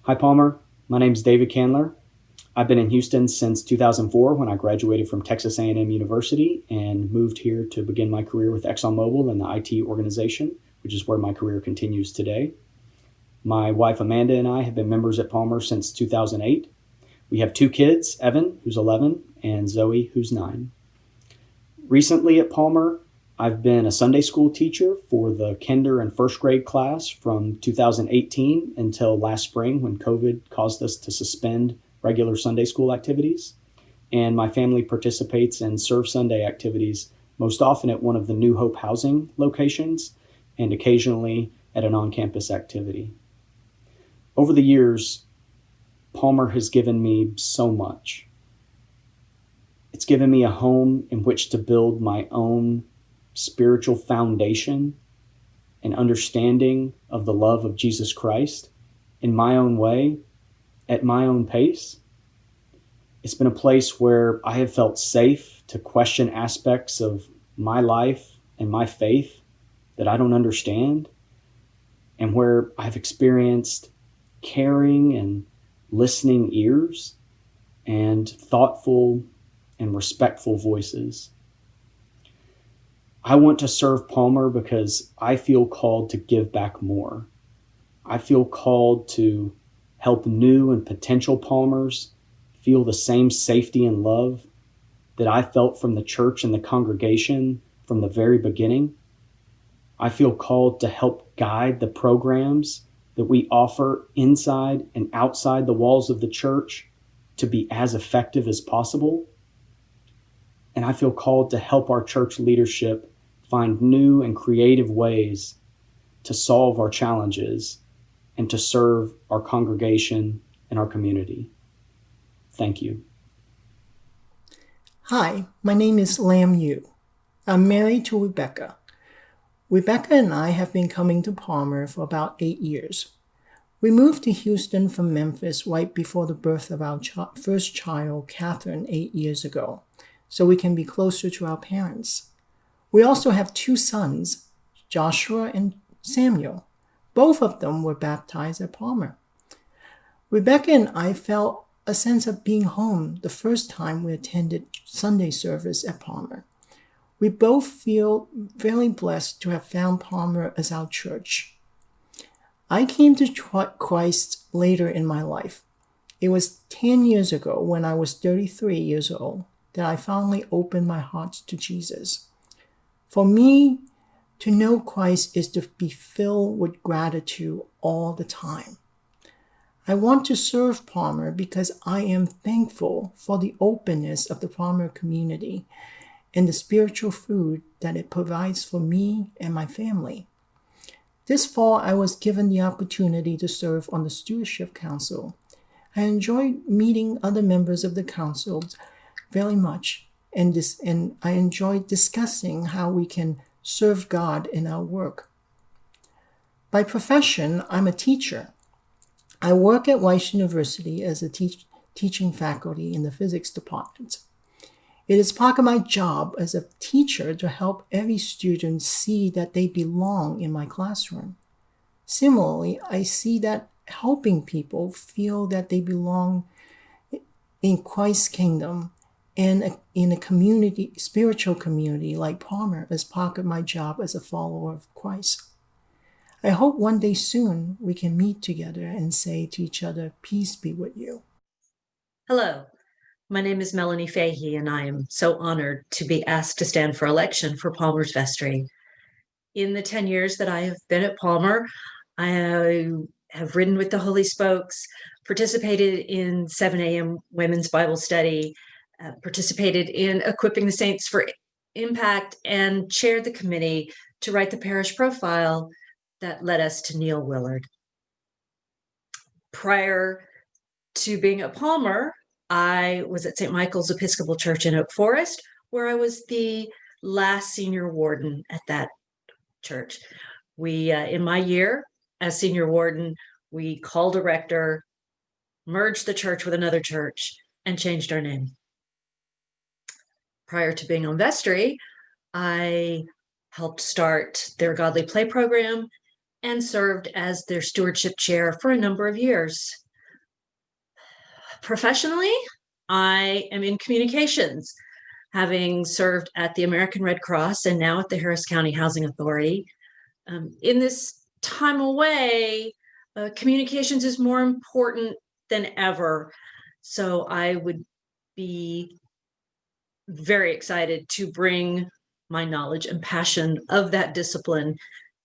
Hi, Palmer. My name's David Candler. I've been in Houston since 2004 when I graduated from Texas A&M University and moved here to begin my career with ExxonMobil in the IT organization, which is where my career continues today. My wife Amanda and I have been members at Palmer since 2008. We have two kids, Evan, who's 11, and Zoe, who's 9. Recently at Palmer, I've been a Sunday school teacher for the kinder and first grade class from 2018 until last spring when COVID caused us to suspend regular Sunday school activities. And my family participates in Serve Sunday activities, most often at one of the New Hope housing locations and occasionally at an on campus activity. Over the years, Palmer has given me so much. It's given me a home in which to build my own spiritual foundation and understanding of the love of Jesus Christ in my own way, at my own pace. It's been a place where I have felt safe to question aspects of my life and my faith that I don't understand, and where I've experienced caring and listening ears and thoughtful and respectful voices. I want to serve Palmer because I feel called to give back more. I feel called to help new and potential Palmers feel the same safety and love that I felt from the church and the congregation from the very beginning. I feel called to help guide the programs that we offer inside and outside the walls of the church to be as effective as possible. And I feel called to help our church leadership find new and creative ways to solve our challenges and to serve our congregation and our community. Thank you. Hi, my name is Lam Yu. I'm married to Rebecca. Rebecca and I have been coming to Palmer for about 8 years. We moved to Houston from Memphis right before the birth of our first child, Catherine, 8 years ago, so we can be closer to our parents. We also have 2 sons, Joshua and Samuel. Both of them were baptized at Palmer. Rebecca and I felt a sense of being home the first time we attended Sunday service at Palmer. We both feel very blessed to have found Palmer as our church. I came to Christ later in my life. It was 10 years ago, when I was 33 years old, that I finally opened my heart to Jesus. For me, to know Christ is to be filled with gratitude all the time. I want to serve Palmer because I am thankful for the openness of the Palmer community and the spiritual food that it provides for me and my family. This fall, I was given the opportunity to serve on the Stewardship Council. I enjoyed meeting other members of the council very much, and I enjoyed discussing how we can serve God in our work. By profession, I'm a teacher. I work at Rice University as a teaching faculty in the physics department. It is part of my job as a teacher to help every student see that they belong in my classroom. Similarly, I see that helping people feel that they belong in Christ's kingdom and in a community, spiritual community like Palmer, is part of my job as a follower of Christ. I hope one day soon we can meet together and say to each other, "Peace be with you." Hello, my name is Melanie Faye, and I am so honored to be asked to stand for election for Palmer's vestry. In the 10 years that I have been at Palmer, I have ridden with the Holy Spokes, participated in 7 a.m. women's Bible study, participated in equipping the saints for impact, and chaired the committee to write the parish profile that led us to Neil Willard. Prior to being at Palmer, I was at St. Michael's Episcopal Church in Oak Forest, where I was the last senior warden at that church. We, in my year as senior warden, we called a rector, merged the church with another church, and changed our name. Prior to being on vestry, I helped start their Godly Play program and served as their stewardship chair for a number of years. Professionally, I am in communications, having served at the American Red Cross and now at the Harris County Housing Authority. In this time away, communications is more important than ever. So I would be very excited to bring my knowledge and passion of that discipline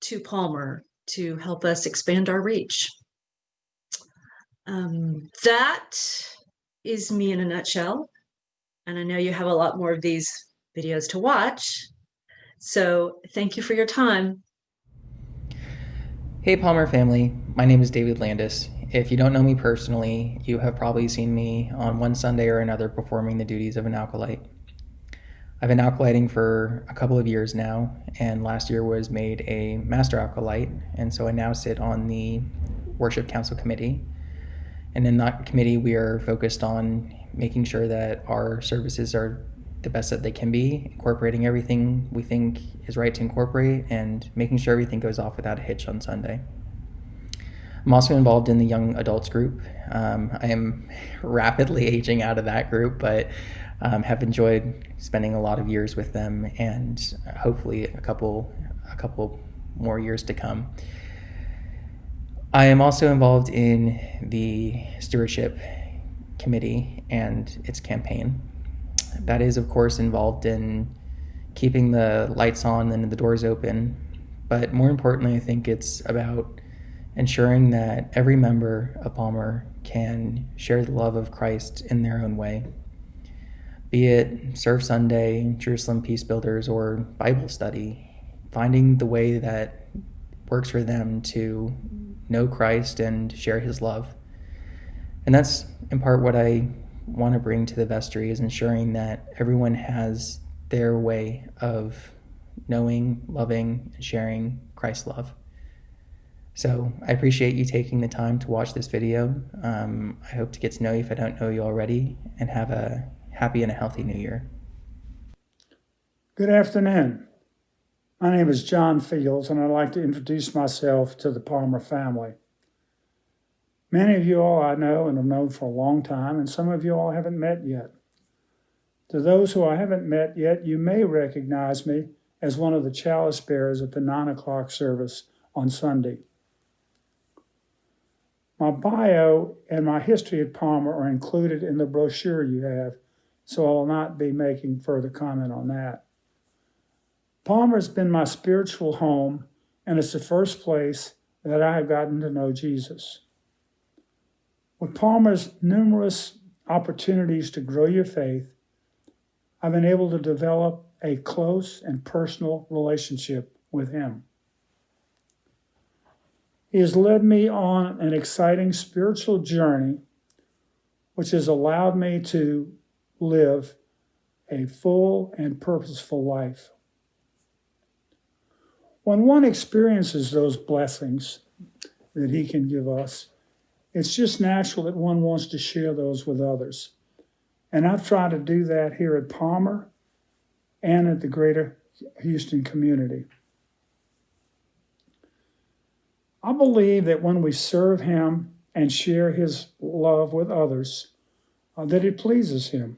to Palmer to help us expand our reach. That is me in a nutshell. And I know you have a lot more of these videos to watch. So thank you for your time. Hey Palmer family, my name is David Landis. If you don't know me personally, you have probably seen me on one Sunday or another performing the duties of an acolyte. I've been acolyting for a couple of years now, and last year was made a master acolyte, and so I now sit on the worship council committee. And in that committee, we are focused on making sure that our services are the best that they can be, incorporating everything we think is right to incorporate, and making sure everything goes off without a hitch on Sunday. I'm also involved in the young adults group. I am rapidly aging out of that group, but have enjoyed spending a lot of years with them, and hopefully a couple more years to come. I am also involved in the stewardship committee and its campaign. That is, of course, involved in keeping the lights on and the doors open. But more importantly, I think it's about ensuring that every member of Palmer can share the love of Christ in their own way. Be it Serve Sunday, Jerusalem Peace Builders, or Bible study, finding the way that works for them to know Christ and share his love. And that's in part what I want to bring to the vestry, is ensuring that everyone has their way of knowing, loving, and sharing Christ's love. So I appreciate you taking the time to watch this video. I hope to get to know you if I don't know you already, and have a happy and a healthy new year. Good afternoon. My name is John Fields, and I'd like to introduce myself to the Palmer family. Many of you all I know and have known for a long time, and some of you all I haven't met yet. To those who I haven't met yet, you may recognize me as one of the chalice bearers at the 9 o'clock service on Sunday. My bio and my history at Palmer are included in the brochure you have, so I will not be making further comment on that. Palmer has been my spiritual home, and it's the first place that I have gotten to know Jesus. With Palmer's numerous opportunities to grow your faith, I've been able to develop a close and personal relationship with him. He has led me on an exciting spiritual journey, which has allowed me to live a full and purposeful life. When one experiences those blessings that he can give us, it's just natural that one wants to share those with others. And I've tried to do that here at Palmer and at the greater Houston community. I believe that when we serve him and share his love with others, that it pleases him.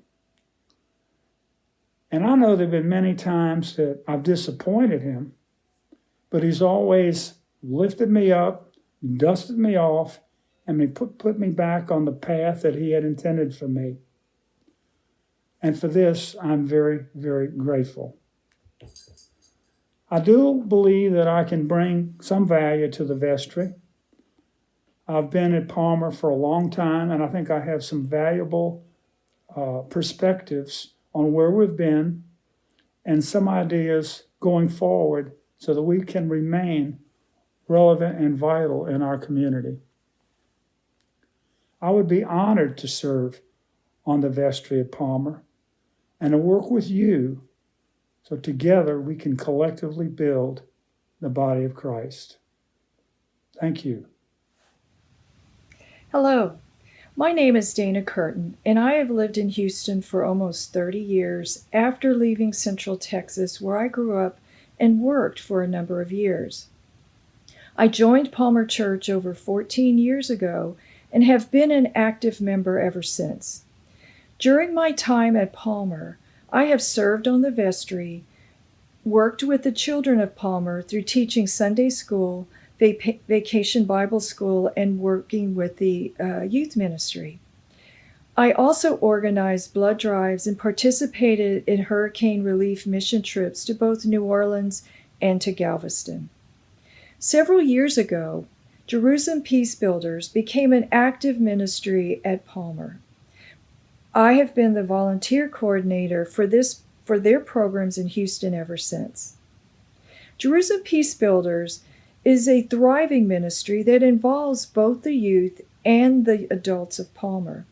And I know there have been many times that I've disappointed him, but he's always lifted me up, dusted me off, and put me back on the path that he had intended for me. And for this, I'm very, very grateful. I do believe that I can bring some value to the vestry. I've been at Palmer for a long time, and I think I have some valuable perspectives on where we've been and some ideas going forward so that we can remain relevant and vital in our community. I would be honored to serve on the vestry at Palmer and to work with you so together we can collectively build the body of Christ. Thank you. Hello, my name is Dana Curtin, and I have lived in Houston for almost 30 years after leaving Central Texas, where I grew up and worked for a number of years. I joined Palmer Church over 14 years ago and have been an active member ever since. During my time at Palmer, I have served on the vestry, worked with the children of Palmer through teaching Sunday school, vacation Bible school, and working with the youth ministry. I also organized blood drives and participated in hurricane relief mission trips to both New Orleans and to Galveston. Several years ago, Jerusalem Peace Builders became an active ministry at Palmer. I have been the volunteer coordinator for their programs in Houston ever since. Jerusalem Peace Builders is a thriving ministry that involves both the youth and the adults of Palmer.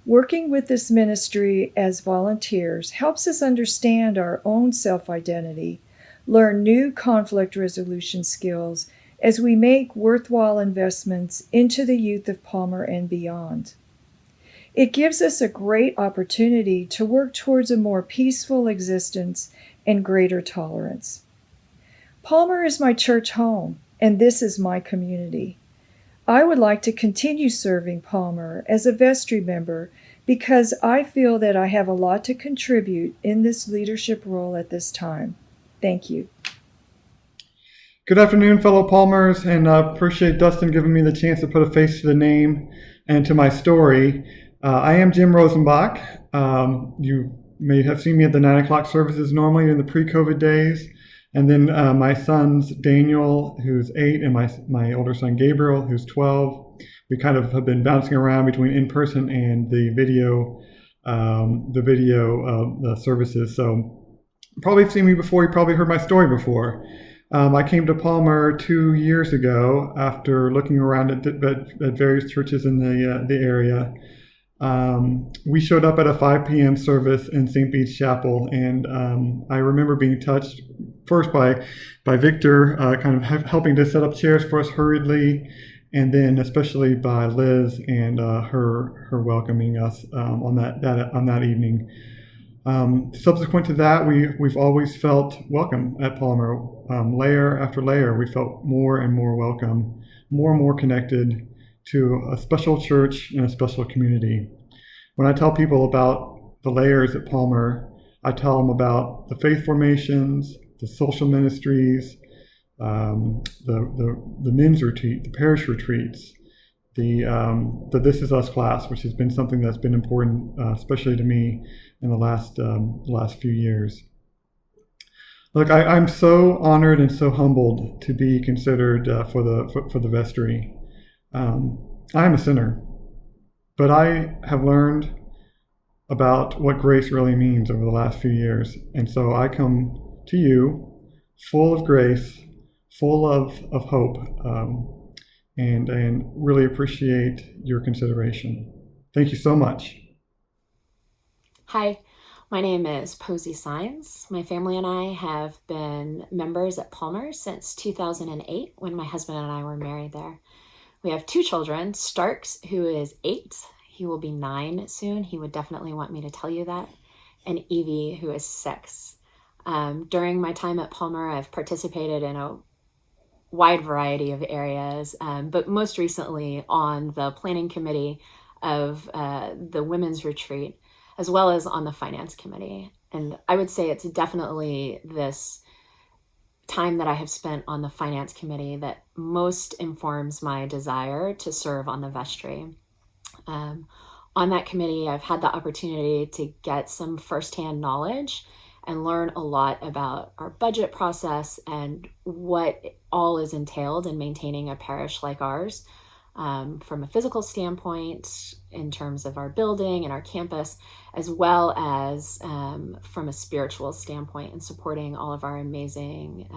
Working with this ministry as volunteers helps us understand our own self-identity, learn new conflict resolution skills as we make worthwhile investments into the youth of Palmer and beyond. It gives us a great opportunity to work towards a more peaceful existence and greater tolerance. Palmer is my church home, and this is my community. I would like to continue serving Palmer as a vestry member because I feel that I have a lot to contribute in this leadership role at this time. Thank you. Good afternoon, fellow Palmers, and appreciate Dustin giving me the chance to put a face to the name and to my story. I am Jim Rosenbach. You may have seen me at the 9 o'clock services normally in the pre-COVID days. And then my sons, Daniel, who's 8, and my older son, Gabriel, who's 12. We kind of have been bouncing around between in-person and the video services. So probably seen me before. You probably heard my story before. I came to Palmer 2 years ago after looking around at various churches in the area. We showed up at a 5 p.m. service in St. Bede's Chapel, and I remember being touched first by Victor, kind of helping to set up chairs for us hurriedly, and then especially by Liz and her welcoming us on that evening. Subsequent to that, we've always felt welcome at Palmer. Layer after layer, we felt more and more welcome, more and more connected to a special church and a special community. When I tell people about the layers at Palmer, I tell them about the faith formations, the social ministries, the men's retreat, the parish retreats, the This Is Us class, which has been something that's been important, especially to me in the last few years. Look, I'm so honored and so humbled to be considered for the vestry. I am a sinner, but I have learned about what grace really means over the last few years. And so I come to you full of grace, full of hope, and really appreciate your consideration. Thank you so much. Hi, my name is Paige Signs. My family and I have been members at Palmer since 2008 when my husband and I were married there. We have 2 children, Starks, who is 8. He will be 9 soon. He would definitely want me to tell you that. And Evie, who is 6. During my time at Palmer, I've participated in a wide variety of areas, but most recently on the planning committee of the women's retreat, as well as on the finance committee. And I would say it's definitely this time that I have spent on the finance committee that most informs my desire to serve on the vestry. On that committee, I've had the opportunity to get some firsthand knowledge and learn a lot about our budget process and what all is entailed in maintaining a parish like ours, from a physical standpoint in terms of our building and our campus, as well as from a spiritual standpoint in supporting all of our amazing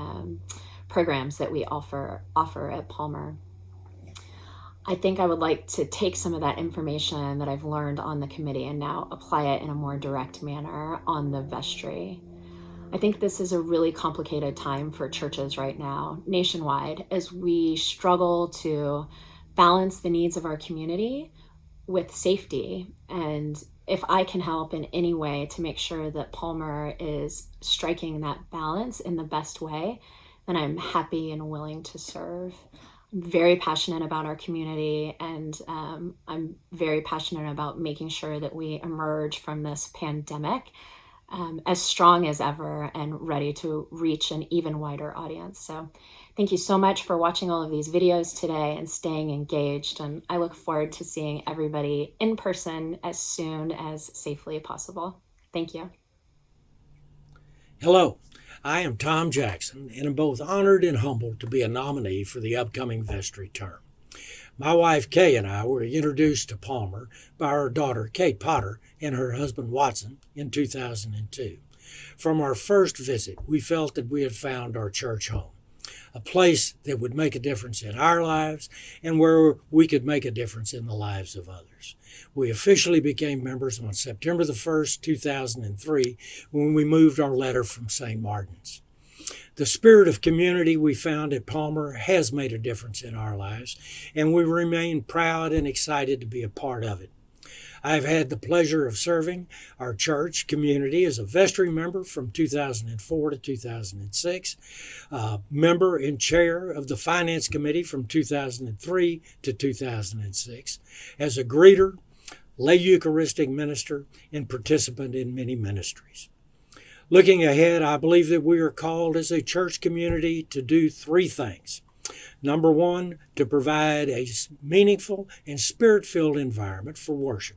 programs that we offer at Palmer. I think I would like to take some of that information that I've learned on the committee and now apply it in a more direct manner on the vestry. I think this is a really complicated time for churches right now, nationwide, as we struggle to balance the needs of our community with safety. And if I can help in any way to make sure that Palmer is striking that balance in the best way, then I'm happy and willing to serve. very passionate about our community, and I'm very passionate about making sure that we emerge from this pandemic as strong as ever and ready to reach an even wider audience. So thank you so much for watching all of these videos today and staying engaged. And I look forward to seeing everybody in person as soon as safely possible. Thank you. Hello, I am Tom Jackson, and am both honored and humbled to be a nominee for the upcoming vestry term. My wife Kay and I were introduced to Palmer by our daughter Kate Potter and her husband Watson in 2002. From our first visit, we felt that we had found our church home, a place that would make a difference in our lives and where we could make a difference in the lives of others. We officially became members on September the 1st, 2003, when we moved our letter from St. Martin's. The spirit of community we found at Palmer has made a difference in our lives, and we remain proud and excited to be a part of it. I've had the pleasure of serving our church community as a vestry member from 2004 to 2006, member and chair of the Finance Committee from 2003 to 2006, as a greeter, lay Eucharistic minister, and participant in many ministries. Looking ahead, I believe that we are called as a church community to do three things. Number one, to provide a meaningful and spirit-filled environment for worship.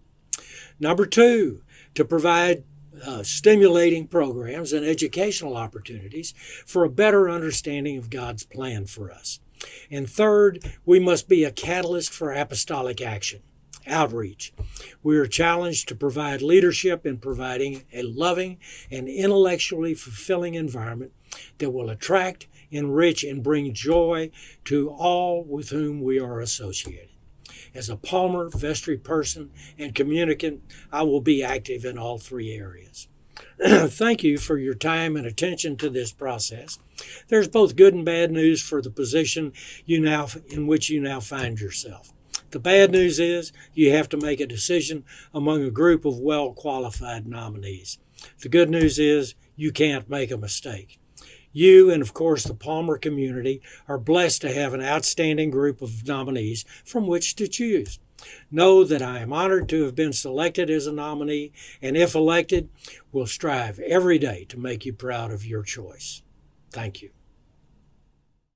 Number two, to provide stimulating programs and educational opportunities for a better understanding of God's plan for us. And third, we must be a catalyst for apostolic action, outreach. We are challenged to provide leadership in providing a loving and intellectually fulfilling environment that will attract, enrich, and bring joy to all with whom we are associated. As a Palmer vestry person and communicant, I will be active in all three areas. Thank you for your time and attention to this process. There's both good and bad news for the position in which you now find yourself. The bad news is you have to make a decision among a group of well-qualified nominees. The good news is you can't make a mistake. You and, of course, the Palmer community are blessed to have an outstanding group of nominees from which to choose. Know that I am honored to have been selected as a nominee, and if elected, will strive every day to make you proud of your choice. Thank you.